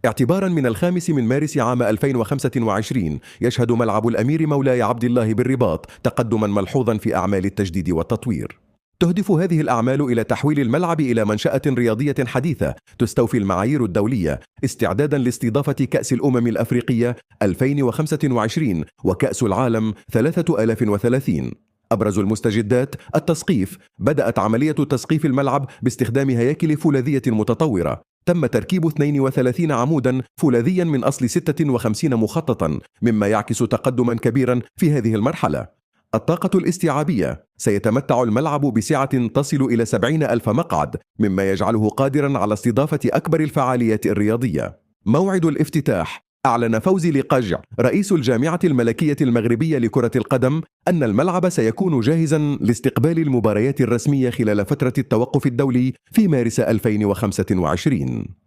اعتبارا من 5 مارس عام 2025 يشهد ملعب الأمير مولاي عبد الله بالرباط تقدما ملحوظا في أعمال التجديد والتطوير. تهدف هذه الأعمال إلى تحويل الملعب إلى منشأة رياضية حديثة تستوفي المعايير الدولية استعدادا لاستضافة كأس الأمم الأفريقية 2025 وكأس العالم 3030. أبرز المستجدات التسقيف. بدأت عملية تسقيف الملعب باستخدام هياكل فولاذية متطورة. تم تركيب 32 عمودا فولاذيا من أصل 56 مخططا، مما يعكس تقدما كبيرا في هذه المرحلة. الطاقة الاستيعابية. سيتمتع الملعب بسعة تصل إلى 70,000 مقعد، مما يجعله قادرا على استضافة أكبر الفعاليات الرياضية. موعد الافتتاح. أعلن فوزي لقجع رئيس الجامعة الملكية المغربية لكرة القدم أن الملعب سيكون جاهزا لاستقبال المباريات الرسمية خلال فترة التوقف الدولي في مارس 2025.